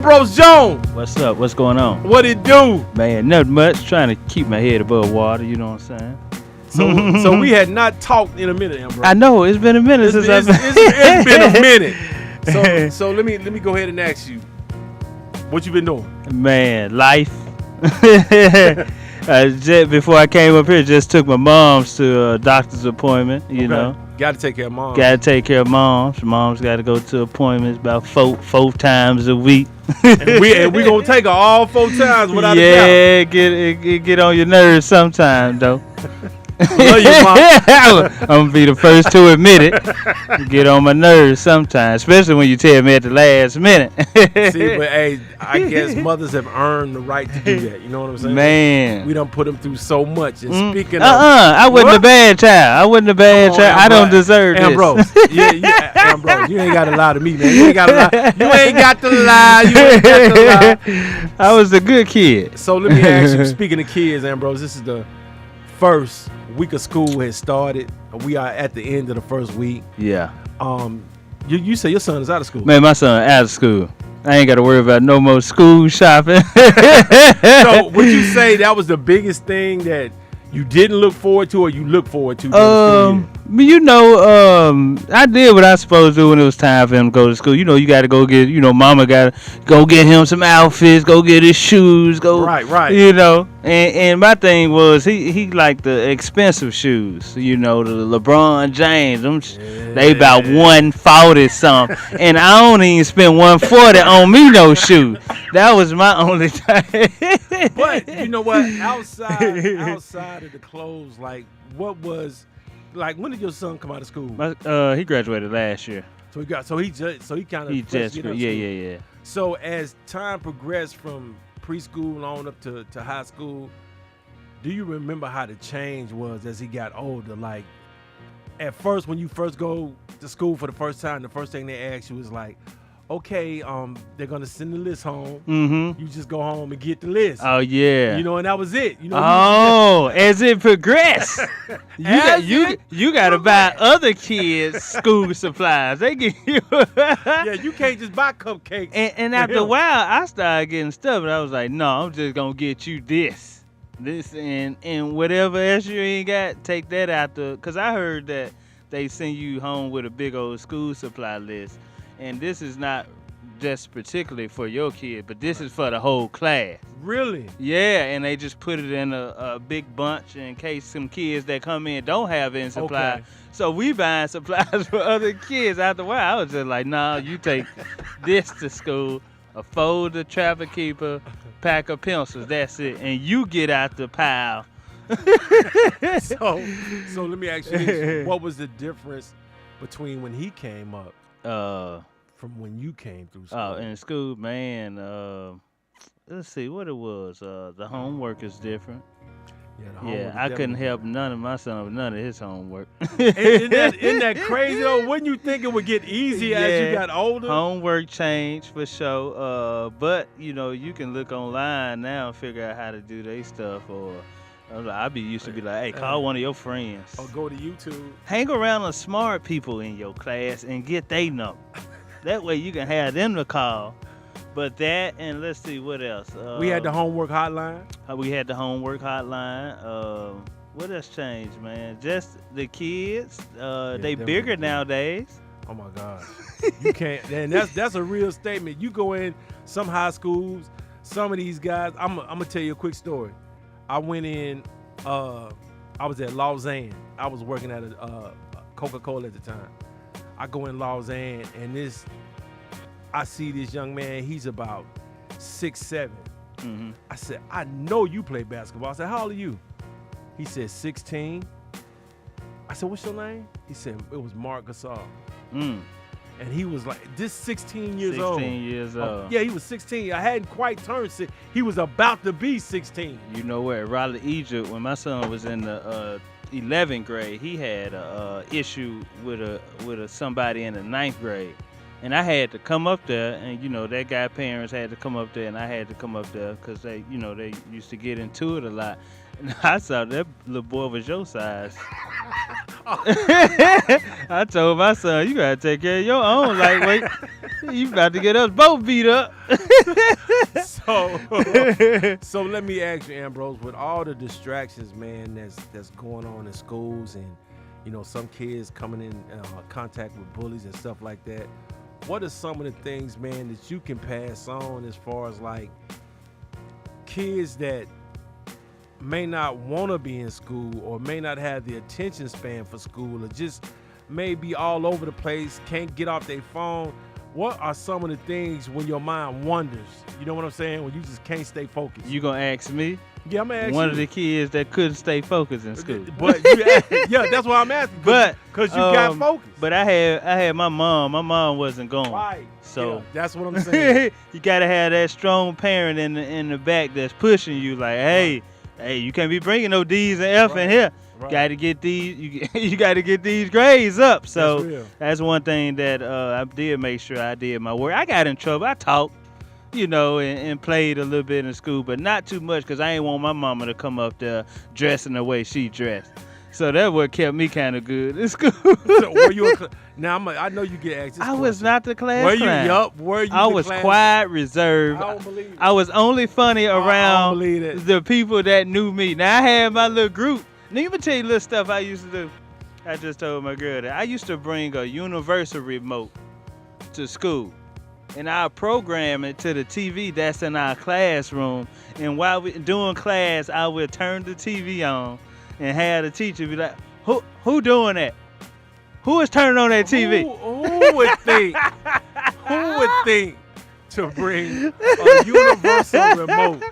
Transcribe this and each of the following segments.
Ambrose Jones, What's up? What's going on? what it do? Man, nothing much. Trying to keep my head above water, you know what I'm saying? So we had not talked in a minute, Ambrose. I know, it's been a minute since I've been. It's been a minute. So let me go ahead and ask you, what you been doing? Man, life. Just before I came up here, just took my mom's to a doctor's appointment, you know. Got to take care of mom. Got to take care of moms. Mom's got to go to appointments about four times a week. and we gonna take her all 4 times without a doubt. Yeah, get on your nerves sometime though. Love you, mom. I'm gonna be the first to admit it. Get on my nerves sometimes, especially when you tell me at the last minute. See, but hey, I guess mothers have earned the right to do that. You know what I'm saying? Man, we done put them through so much. And speaking of, I wasn't a bad child. I don't deserve Ambrose. this. Yeah, Ambrose. You ain't got to lie to me, man. You ain't got to lie. You ain't got to lie. You ain't got to lie. I was a good kid. So let me ask you. Speaking of kids, Ambrose, this is the first week of school has started. We are at the end of the first week. Yeah. You say your son is out of school. Man, my son out of school. I ain't got to worry about no more school shopping. So would you say that was the biggest thing that you didn't look forward to, or you look forward to? You know, I did what I was supposed to do when it was time for him to go to school. You know, you got to go get, mama got to go get him some outfits, go get his shoes, go. Right. You know, and my thing was he liked the expensive shoes. You know, the LeBron James, they about 140 something, and I don't even spend 140 on me no shoes. That was my only thing. But you know what? Outside of the clothes, like what was. Like, when did your son come out of school? He graduated last year. So he kind of yeah. So as time progressed from preschool on up to high school, do you remember how the change was as he got older? Like, at first, when you first go to school for the first time, the first thing they ask you is like, okay, they're gonna send the list home. Mm-hmm. You just go home and get the list. Oh yeah. You know, and that was it. You know. As it progressed, you gotta buy other kids school supplies. They give you. Yeah, you can't just buy cupcakes. And after a while, I started getting stuff, and I was like, no, I'm just gonna get you this, and whatever else you ain't got, take that out the. Cause I heard that they send you home with a big old school supply list. And this is not just particularly for your kid, but this is for the whole class. Really? Yeah, and they just put it in a big bunch in case some kids that come in don't have any supply. Okay. So we buying supplies for other kids. After a while, I was just like, nah, you take this to school, a folder, trapper keeper, pack of pencils, that's it. And you get out the pile. So let me ask you this. What was the difference between when he came up from when you came through school? Oh, in school, man, let's see what it was. The homework is different. Yeah, I couldn't help none of my son with none of his homework. Isn't that crazy though? Wouldn't you think it would get easier as you got older? Homework changed for sure. But you can look online now and figure out how to do their stuff. Or I used to be like, hey, call one of your friends. Or go to YouTube. Hang around the smart people in your class and get their number. That way you can have them to call. But that, and let's see what else. We had the homework hotline. What else changed, man? Just the kids. They bigger nowadays. Oh my God. You can't. And that's a real statement. You go in some high schools, some of these guys. I'm gonna tell you a quick story. I went in. I was at Lausanne. I was working at a Coca-Cola at the time. I go in Lausanne, and I see this young man. He's about 6'7". Mm-hmm. I said, I know you play basketball. I said, how old are you? He said, 16. I said, what's your name? He said, it was Mark Gasol. And he was like, this 16 years old. 16 years old. Yeah, he was 16. I hadn't quite turned 6. He was about to be 16. You know where? Raleigh, Egypt, when my son was in the 11th grade, he had a issue with somebody in the 9th grade. And I had to come up there, and that guy's parents had to come up there, and I had to come up there because they used to get into it a lot. I saw that little boy was your size. I told my son, you gotta take care of your own lightweight. You about to get us both beat up. So, so let me ask you, Ambrose, with all the distractions, man, that's going on in schools, and some kids coming in contact with bullies and stuff like that. What are some of the things, man, that you can pass on as far as like kids that may not want to be in school or may not have the attention span for school or just may be all over the place, can't get off their phone? What are some of the things when your mind wanders? You know what I'm saying? When you just can't stay focused. You gonna ask me? Yeah, I'm gonna ask One you. of the kids that couldn't stay focused in school. But yeah, that's why I'm asking. Because you got focused. But I had my mom. My mom wasn't going. Right. So yeah, that's what I'm saying. You gotta have that strong parent in the back that's pushing you. Like, hey, you can't be bringing no D's and F in here. Right. Got to get these. You got to get these grades up. So that's one thing that I did make sure I did my work. I got in trouble. I talked, and played a little bit in school, but not too much because I ain't want my mama to come up there dressing the way she dressed. So that what kept me kind of good in school. So were you now? I know you get asked this I was not the class Were clown. you? Yup. Were you? I was quiet, reserved. I don't believe it. I was only funny around believe it. the people that knew me. Now I had my little group. Now let me tell you little stuff I used to do. I just told my girl that I used to bring a universal remote to school, and I'll program it to the TV that's in our classroom. And while we doing class, I would turn the TV on and have the teacher be like, "Who doing that? Who is turning on that TV?" Who would think? Who would think to bring a universal remote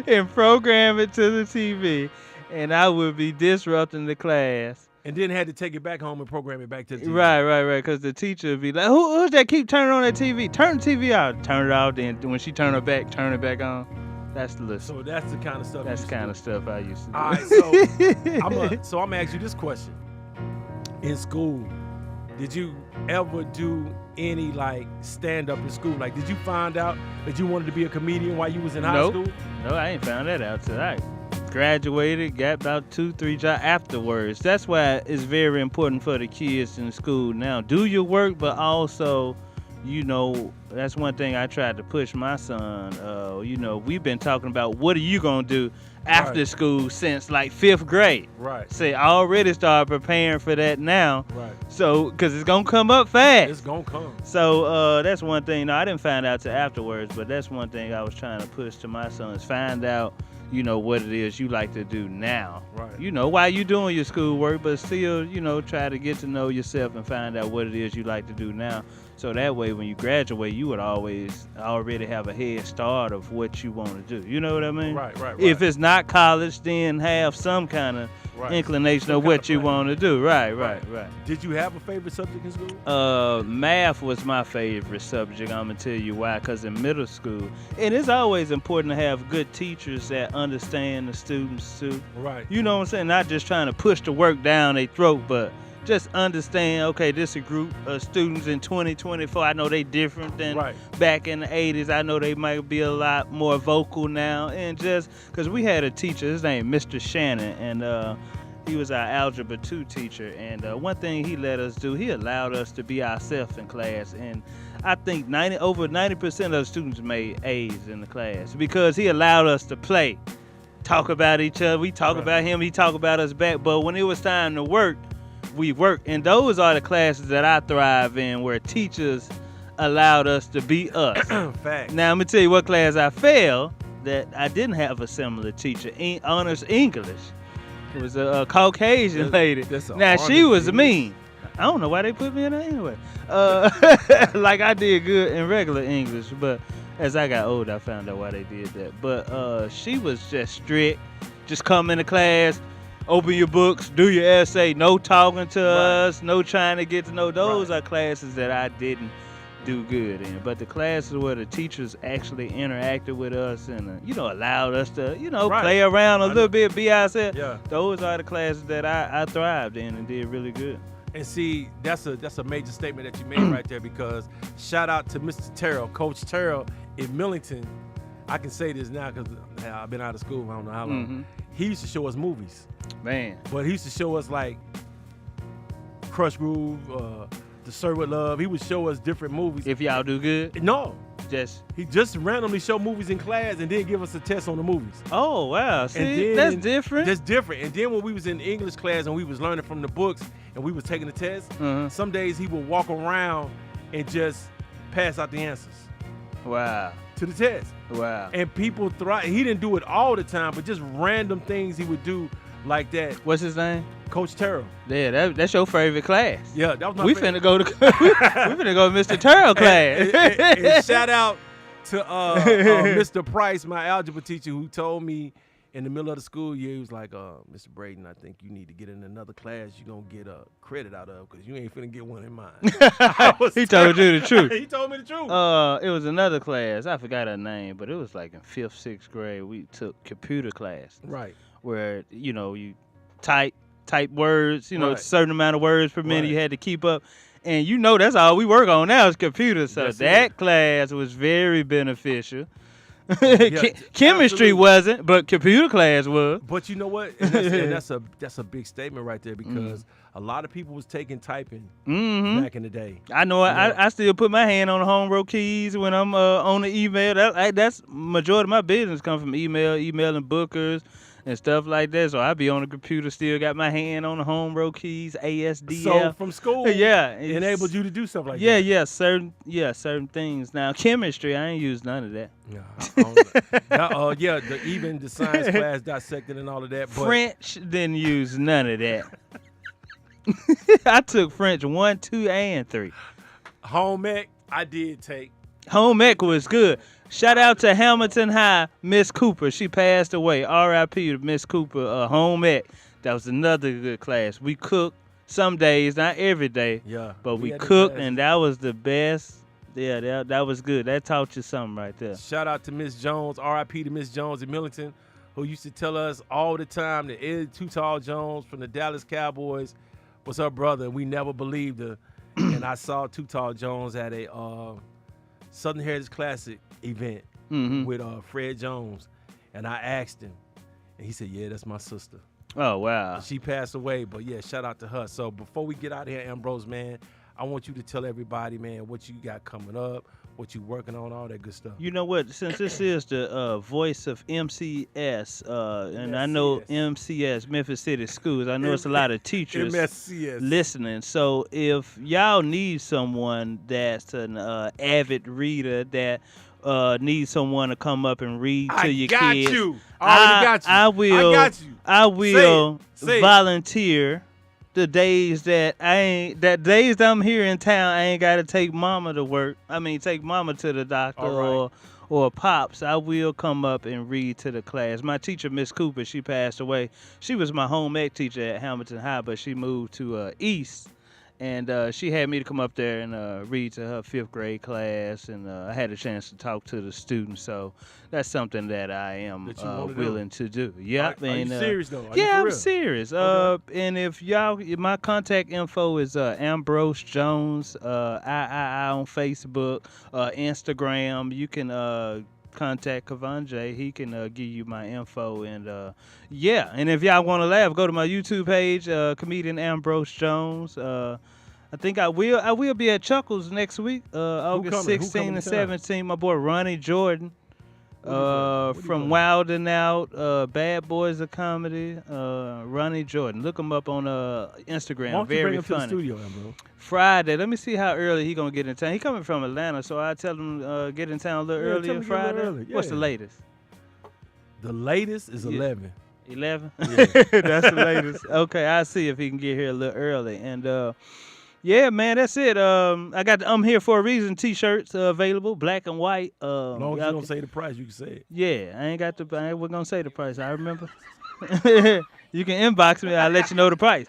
and program it to the TV? And I would be disrupting the class. And then had to take it back home and program it back to the TV. Right. Because the teacher would be like, who's that keep turning on that TV? Turn the TV out. Turn it off. Then when she turn it back on. That's the list. So that's the kind of stuff. That's the kind of stuff I used to do. All right, so I'm gonna ask you this question. In school, did you ever do any like stand up in school? Like, did you find out that you wanted to be a comedian while you was in high school? No, I ain't found that out till I graduated, got about 2-3 jobs afterwards. That's why it's very important for the kids in school now. Do your work, but also, that's one thing I tried to push my son. We've been talking about what are you gonna do after school since like 5th grade. Right. Say I already started preparing for that now. Right. So, cause it's gonna come up fast. It's gonna come. So that's one thing. No, I didn't find out till afterwards, but that's one thing I was trying to push to my sons. Find out, what it is you like to do now. Right. While you doing your schoolwork, but still, try to get to know yourself and find out what it is you like to do now. So that way, when you graduate, you would already have a head start of what you want to do. You know what I mean? Right. If it's not college, then have some kind of inclination of what you want to do. Right. Did you have a favorite subject in school? Math was my favorite subject. I'm gonna tell you why. Cause in middle school, and it's always important to have good teachers that understand the students too. Right. You know what I'm saying? Not just trying to push the work down their throat, but just understand, okay, this is a group of students in 2024. I know they different than back in the 80s. I know they might be a lot more vocal now. And just because we had a teacher, his name Mr. Shannon, and he was our Algebra 2 teacher. And one thing he let us do, he allowed us to be ourselves in class. And I think over 90% of the students made A's in the class because he allowed us to play, talk about each other. We talk about him, he talk about us back. But when it was time to work, we work, and those are the classes that I thrive in, where teachers allowed us to be us. Fact. Now I'm gonna tell you what class I failed that I didn't have a similar teacher. Honors English. It was a Caucasian lady. Now she was mean. I don't know why they put me in there anyway. Like I did good in regular English, but as I got older, I found out why they did that. But she was just strict. Just come into class. Open your books, do your essay, no talking to us, no trying to get to know. Those are classes that I didn't do good in. But the classes where the teachers actually interacted with us and, allowed us to, play around a little bit, be ourselves. Yeah. Those are the classes that I thrived in and did really good. And see, that's a major statement that you made right there, because shout out to Mr. Terrell, Coach Terrell in Millington. I can say this now because I've been out of school. I don't know how long. Mm-hmm. He used to show us movies, Man. but he used to show us like Crush Groove, The Serve with Love. He would show us different movies. If y'all do good, No, just. he just randomly show movies in class and then give us a test on the movies. Oh wow, see, then that's different. That's different. And then when we was in English class and we was learning from the books and we was taking the test, some days he would walk around and just pass out the answers Wow. to the test. Wow. And people thrive. He didn't do it all the time, but just random things he would do like that. What's his name? Coach Terrell. Yeah, that's your favorite class. Yeah, that was my We favorite. finna go to we finna go to Mr. Terrell class. And shout out to Mr. Price, my algebra teacher, who told me in the middle of the school year, he was like, Mr. Braden, I think you need to get in another class you're going to get a credit out of because you ain't finna get one in mine. He told you the truth. He told me the truth. It was another class. I forgot her name, but it was like in 5th, 6th grade. We took computer class. Right. Where, you type words, Right. certain amount of words per minute Right. you had to keep up. And that's all we work on now is computers. So That's that it. class was very beneficial. Yeah, Chemistry absolutely. wasn't, but computer class was. But you know what? And that's a big statement right there because a lot of people was taking typing Mm-hmm. back in the day. I know. I still put my hand on the home row keys when I'm on the email. That's majority of my business come from emailing bookers and stuff like that. So I be on the computer, still got my hand on the home row keys, ASDL. So from school, yeah, enabled you to do stuff like yeah, that. certain things. Now chemistry, I ain't used none of that. Yeah, even the science class dissected and all of that. But French didn't use none of that. I took French 1, 2, and 3. home ec, I did take. Home ec was good. Shout out to Hamilton High, Miss Cooper. She passed away. R.I.P. to Miss Cooper. Home ec. That was another good class. We cooked some days, not every day. Yeah, But we had the cooked, class. and that was the best. Yeah, that was good. That taught you something right there. Shout out to Miss Jones, R.I.P. to Miss Jones in Millington, who used to tell us all the time that Ed Too Tall Jones from the Dallas Cowboys was her brother, and we never believed her. And I saw Too Tall Jones at a Southern Heritage Classic event with Fred Jones, and I asked him, and he said, "Yeah, that's my sister." Oh, wow. She passed away, but yeah, shout out to her. So before we get out of here, Ambrose, man, I want you to tell everybody, man, what you got coming up, what you working on, all that good stuff. You know what? Since this is the voice of MCS, and I know MCS, Memphis City Schools, I know it's a lot of teachers MSCS. listening. So if y'all need someone that's an avid reader that needs someone to come up and read to your got kids, you. I already got you. I got you. I will Say it. volunteer the days that days that I'm here in town. I ain't got to take mama to work. I mean, take mama to the doctor All right. or pops. I will come up and read to the class. My teacher, Miss Cooper, she passed away. She was my home ec teacher at Hamilton High, but she moved to East. And she had me to come up there and read to her 5th grade class, and I had a chance to talk to the students. So that's something that I am That you wanna do. willing to do. Yep. Are you serious though? Are you Yeah, for I'm real? serious. Okay. And if y'all, my contact info is Ambrose Jones, III on Facebook, Instagram. You can contact Kavan J. He can give you my info, and yeah. And if y'all want to laugh, go to my YouTube page, comedian Ambrose Jones. I think I will be at Chuckles next week, August coming? Who 16 coming and to town? 17. My boy Ronnie Jordan. What he From playing? Wild and Out, Bad Boys of Comedy, Ronnie Jordan. Look him up on Instagram. Why don't you Very bring him to the funny. studio, Ambrose? Friday. Let me see how early he gonna get in town. He coming from Atlanta, so I tell him get in town a little Yeah, earlier tell him to get a little Friday. early, What's the yeah. latest? The latest is Yeah. 11. 11. Yeah. That's the latest. Okay, I'll see if he can get here a little early. And yeah, man, that's it. I got the I'm Here for a Reason T-shirts available, black and white. As long as you y'all don't can- say the price, you can say it. Yeah, I ain't got the. I ain't gonna say the price. I remember. You can inbox me. I'll let you know the price.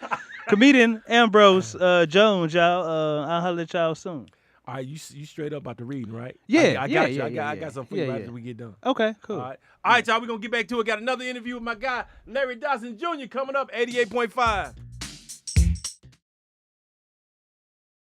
Comedian Ambrose Jones, y'all. I'll holler at y'all soon. All right, you straight up about the reading, right? Yeah, I yeah, got you. yeah, I yeah, got something for yeah, you right yeah. after we get done. Okay, cool. All right, y'all. We're gonna get back to it. Got another interview with my guy Larry Dawson Jr. coming up. 88.5.